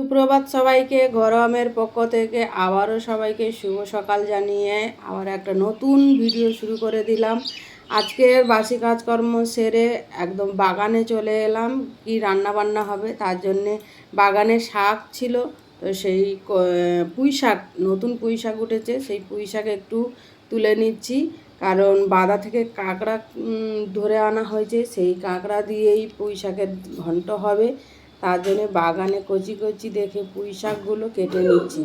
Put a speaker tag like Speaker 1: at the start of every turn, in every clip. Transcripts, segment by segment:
Speaker 1: সুপ্রভাত সবাইকে, গরমের পক্ষ থেকে আবারও সবাইকে শুভ সকাল জানিয়ে আবার একটা নতুন ভিডিও শুরু করে দিলাম। আজকের বাসি কাজকর্ম সেরে একদম বাগানে চলে এলাম। কি রান্না বান্না হবে তার জন্যে বাগানে শাক ছিল, তো সেই পুঁই শাক, নতুন পুঁই শাক উঠেছে, সেই পুঁই শাক একটু তুলে নিচ্ছি। কারণ বাদা থেকে কাঁকড়া ধরে আনা হয়েছে, সেই কাঁকড়া দিয়েই পুঁই শাকের ঘন্ট হবে। তার জন্য বাগানে কচি কচি দেখে পুঁই শাকগুলো কেটে নিচ্ছি।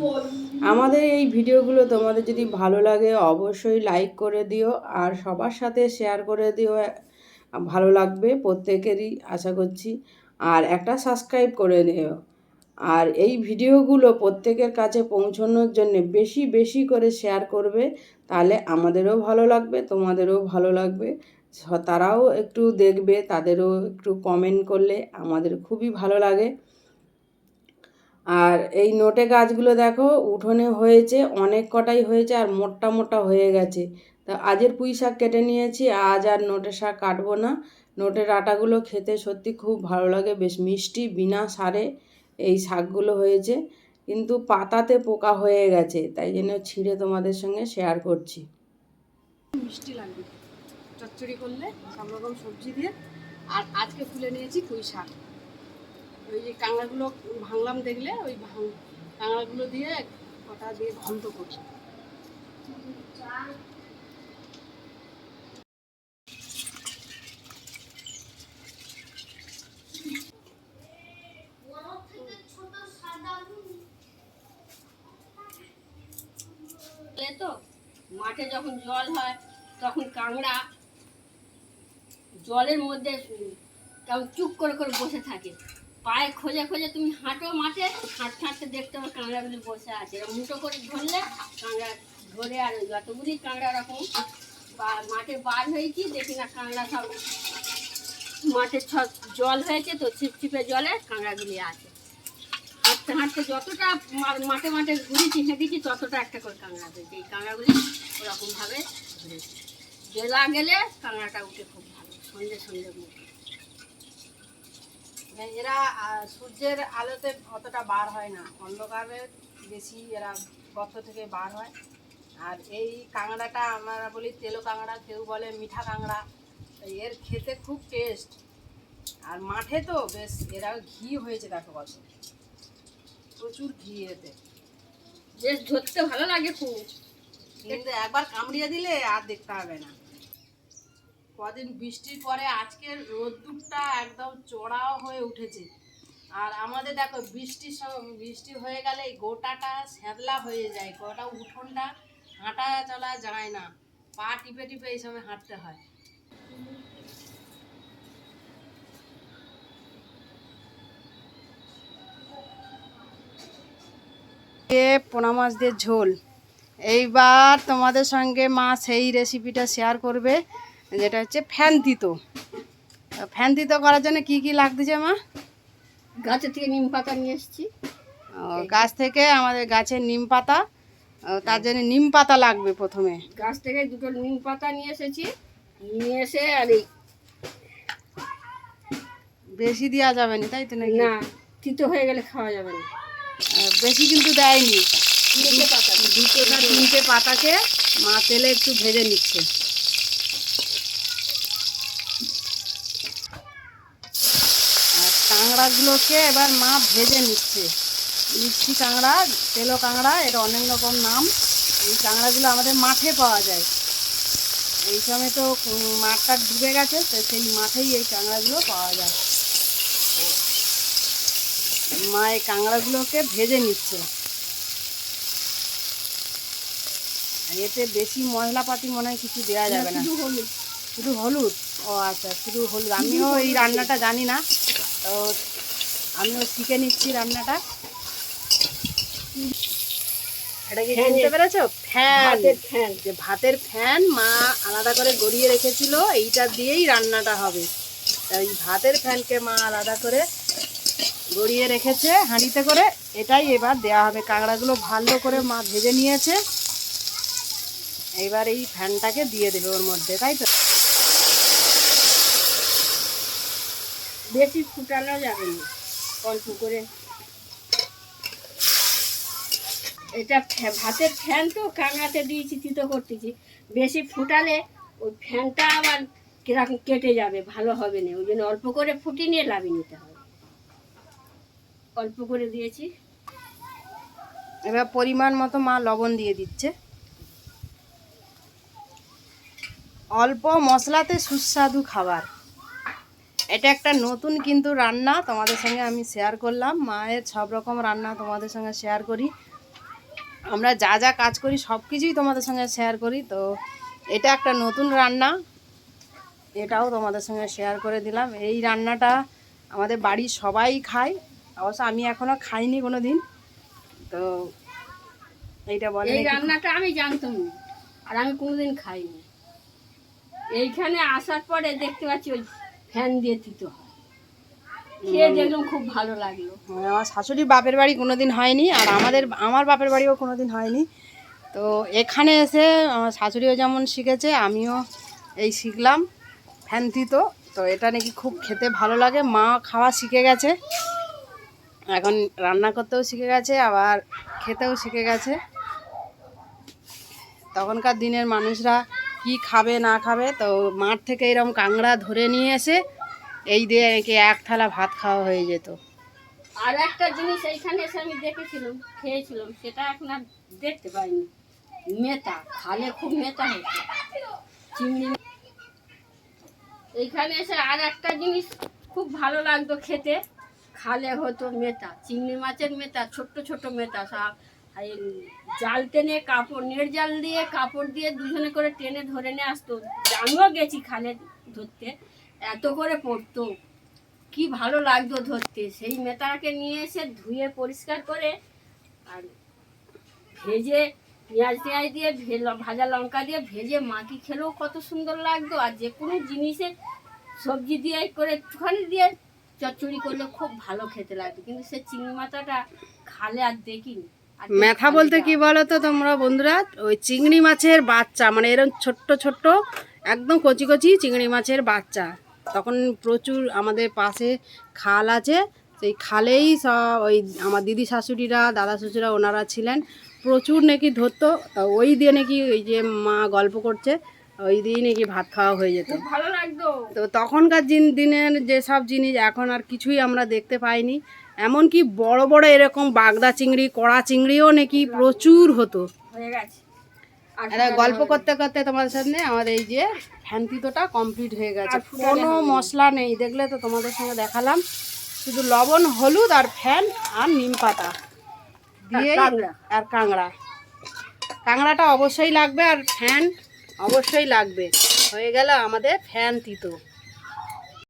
Speaker 1: আমাদের এই ভিডিওগুলো তোমাদের যদি ভালো লাগে অবশ্যই লাইক করে দিও, আর সবার সাথে শেয়ার করে দিও, ভালো লাগবে প্রত্যেকেরই আশা করছি। আর একটা সাবস্ক্রাইব করে দিও। আর এই ভিডিওগুলো প্রত্যেকের কাছে পৌঁছানোর জন্য বেশি বেশি করে শেয়ার করবে, তাহলে আমাদেরও ভালো লাগবে, তোমাদেরও ভালো লাগবে। তারাও একটু দেখবে, তাদেরও একটু কমেন্ট করলে আমাদের খুবই ভালো লাগে। আর এই নোটে গাছগুলো দেখো উঠোনে হয়েছে, অনেক কটাই হয়েছে আর মোটা মোটা হয়ে গেছে। তা আজের পুঁই শাক কেটে নিয়েছি, আজ আর নোটে শাক কাটবো না। নোটের আটাগুলো খেতে সত্যি খুব ভালো লাগে, বেশ মিষ্টি, বিনা সারে এই শাকগুলো হয়েছে। কিন্তু পাতাতে পোকা হয়ে গেছে, তাই জন্য ছিঁড়ে তোমাদের সঙ্গে শেয়ার করছি।
Speaker 2: মিষ্টি লাগবে চচ্চড়ি করলে সব রকম সবজি দিয়ে। আর আজকে তুলে নিয়েছি পুঁই শাক। ওই যে কাঁকড়াগুলো ভাঙলাম দেখলে, ওই কাঁকড়াগুলো দিয়ে কটা দিয়ে ঘন্ট করছি। তো মাঠে যখন জল হয় তখন কাঁকড়া জলের মধ্যে কেমন চুপ করে করে বসে থাকে। পায়ে খোঁজে খোঁজে তুমি হাঁটো মাঠে, হাঁটতে হাঁটতে দেখতে হবে কাঁকড়াগুলি বসে আছে। এরা মুঠো করে ধরলে কাঁকড়া ধরে, আর যতগুলি কাঁকড়া রকম বা মাঠে বার হয়েছি দেখি না কাঁকড়া সব মাঠে জল হয়েছে, তো ছিপছিপে জলে কাঁকড়াগুলি আছে। হাঁটতে হাঁটতে যতটা মাঠে মাঠে ঘুরেছি হেঁটেছি ততটা একটা করে কাঁকড়া হয়েছে। এই কাঁকড়াগুলি ওরকমভাবে ধরেছি। বেলা গেলে কাঁকড়াটা উঠে খুব ভালো, সন্ধ্যে সন্ধ্যে মুখে। এরা সূর্যের আলোতে অতটা বার হয় না, অন্ধকারে বেশি এরা গর্ত থেকে বার হয়। আর এই কাঁকড়াটা আমরা বলি তেলো কাঁকড়া, কেউ বলে মিঠা কাঁকড়া। এর খেতে খুব টেস্ট। আর মাঠে তো বেশ এরা ঘি হয়েছে, দেখো কত প্রচুর ঘি এতে, বেশ ধরতে ভালো লাগে খুব। কিন্তু একবার কামড়িয়ে দিলে আর দেখতে হবে না। কদিন বৃষ্টির পরে আজকে রোদ্দুরটা একদম চড়াও হয়ে উঠেছে। আর আমাদের দেখো বৃষ্টি হয়ে গেলে গোটাটা শ্যাঁতলা হয়ে যায়, গোটা উঠোনটা হাঁটা চলা যায় না, পা টিপে টিপে এই সময় হাঁটতে হয়। পোনা মাছ দিয়ে ঝোল, এইবার তোমাদের সঙ্গে মা সেই রেসিপিটা শেয়ার করবে, যেটা হচ্ছে ফ্যান তিতো। ফ্যান তিতো করার জন্য কি কি লাগতেছে মা? গাছের থেকে নিম পাতা নিয়ে এসেছি। গাছ থেকে আমাদের গাছের নিম পাতা, তার জন্য নিম পাতা লাগবে। প্রথমে গাছ থেকে দুটো নিম পাতা নিয়ে এসেছি, নিয়ে এসে আর এই বেশি দেওয়া যাবে না, তাই তো? না, তিতো হয়ে গেলে খাওয়া যাবে না। বেশি কিন্তু দেয়নি, দুটো না তিনটে পাতাকে মা তেলে একটু ভেজে নিচ্ছে। আর কাঁকড়াগুলোকে এবার মা ভেজে নিচ্ছে। মিষ্টি কাঁকড়া, তেলো কাঁকড়া, এটা অনেক রকম নাম। এই কাঁকড়াগুলো আমাদের মাঠে পাওয়া যায়। এই সময় তো মাঠটা ডুবে গেছে, তো সেই মাঠেই এই কাঁকড়াগুলো পাওয়া যায়। মা এই কাঁকড়াগুলোকে ভেজে নিচ্ছে। এতে বেশি মশলাপাতি মনে হয় কিছু দেওয়া যাবে না, শুধু হলুদ। ও আচ্ছা, শুধু হলুদ। আমিও এই রান্নাটা জানি না, তো আমিও শিখে নিচ্ছি রান্নাটা। এটা কি জানতে পেরেছো? ফ্যান, যে ভাতের ফ্যান মা আলাদা করে গড়িয়ে রেখেছিল, এইটা দিয়েই রান্নাটা হবে। তাই ভাতের ফ্যানকে মা আলাদা করে গড়িয়ে রেখেছে হাঁড়িতে করে, এটাই এবার দেওয়া হবে। কাঁকড়াগুলো ভালো করে মা ভেজে নিয়েছে, এইবার এই ফ্যানটাকে দিয়ে দেবে ওর মধ্যে, তাই তো? বেশি ফুটানো যাবে না, অল্প করে
Speaker 3: এটা ভাতের ফ্যান তো কাঁকড়াতে দিয়েছি, তিতো করতেছি। বেশি ফুটালে ওই ফ্যানটা আবার কিরকম কেটে যাবে, ভালো হবে না। ওই জন্য অল্প করে ফুটিয়ে নিয়ে লাভিয়ে নিতে হবে। অল্প করে দিয়েছি।
Speaker 1: এবার পরিমাণ মতো মা লবণ দিয়ে দিচ্ছে। অল্প মশলাতে সুস্বাদু খাবার, এটা একটা নতুন কিন্তু রান্না তোমাদের সঙ্গে আমি শেয়ার করলাম। মায়ের সব রকম রান্না তোমাদের সঙ্গে শেয়ার করি, আমরা যা যা কাজ করি সব কিছুই তোমাদের সঙ্গে শেয়ার করি। তো এটা একটা নতুন রান্না, এটাও তোমাদের সঙ্গে শেয়ার করে দিলাম। এই রান্নাটা আমাদের বাড়ির সবাই খায়, অবশ্য আমি এখনও খাইনি কোনো দিন। তো এইটা বলে
Speaker 3: এই রান্নাটা আমি জানতাম না, আর আমি কোনোদিন খাইনি। এইখানে আসার পরে দেখতে পাচ্ছি ওই ফ্যান দিয়ে তিতো হয়, খেয়ে দেখলাম খুব ভালো লাগলো।
Speaker 1: আমার শাশুড়ির বাপের বাড়ি কোনোদিন হয়নি, আর আমার বাপের বাড়িও কোনোদিন হয়নি। তো এখানে এসে আমার শাশুড়িও যেমন শিখেছে, আমিও এই শিখলাম ফ্যান তিতো। তো এটা নাকি খুব খেতে ভালো লাগে। মা খাওয়া শিখে গেছে, এখন রান্না করতেও শিখে গেছে, আবার খেতেও শিখে গেছে। তখনকার দিনের মানুষরা কি খাবে না খাবে, তো মাঠ থেকে এরকম কাঁকড়া ধরে নিয়ে এসে এই দিয়ে নাকি এক থালা ভাত খাওয়া হয়ে যেত।
Speaker 3: আর একটা জিনিস এইখানে এসে আমি দেখেছিলাম, খেয়েছিলাম, সেটা এখন আর দেখতে পাইনি। মেথা, খালে খুব মেথা হতো, চিংড়ি। এইখানে এসে আর একটা জিনিস খুব ভালো লাগতো খেতে, খালে হতো মেথা, চিংড়ি মাছের মেথা, ছোট্ট ছোট মেথা। এই জাল টেনে কাপড়, নেট জাল দিয়ে কাপড় দিয়ে দুজনে করে টেনে ধরে নিয়ে আসতো। আমিও গেছি খালে ধরতে, এত করে পড়তো, কি ভালো লাগতো ধরতে। সেই মেথাকে নিয়ে এসে ধুয়ে পরিষ্কার করে আর ভেজে পেঁয়াজ টেঁয়াজ দিয়ে ভাজা লঙ্কা দিয়ে ভেজে মাখি খেলেও কত সুন্দর লাগতো। আর যে কোনো জিনিসে সবজি দিয়ে করে একটুখানি দিয়ে চচ্চড়ি করলে খুব ভালো খেতে লাগতো। কিন্তু সে চিংড়ি মাথাটা খালে আর দেখিনি।
Speaker 1: মেথা বলতে কি বলো তো তোমরা বন্ধুরা, ওই চিংড়ি মাছের বাচ্চা, মানে এরকম ছোট্ট ছোট্ট একদম কচি কচি চিংড়ি মাছের বাচ্চা। তখন প্রচুর আমাদের পাশে খাল আছে, সেই খালেই সব ওই আমার দিদি শাশুড়িরা, দাদা শ্বশুরা ওনারা ছিলেন, প্রচুর নাকি ধরতো। তা ওই দিয়ে নাকি, ওই যে মা গল্প করছে, ওই দিয়ে নাকি ভাত খাওয়া হয়ে যেত,
Speaker 3: খুব ভালো লাগতো।
Speaker 1: তো তখনকার দিনের যেসব জিনিস এখন আর কিছুই আমরা দেখতে পাইনি। এমনকি বড় বড় এরকম বাগদা চিংড়ি, কড়া চিংড়িও নাকি প্রচুর হতো।
Speaker 3: হয়ে গেছে। আর
Speaker 1: এটা গল্প করতে করতে তোমাদের সামনে আমার এই যে ফ্যান তিতোটা কমপ্লিট হয়ে গেছে। কোনো মশলা নেই, দেখলে তো তোমাদের সঙ্গে দেখালাম, শুধু লবণ, হলুদ আর ফ্যান আর নিম পাতা দিয়ে, আর কাঁকড়াটা অবশ্যই লাগবে, আর ফ্যান অবশ্যই লাগবে। হয়ে গেল আমাদের ফ্যান তিতো।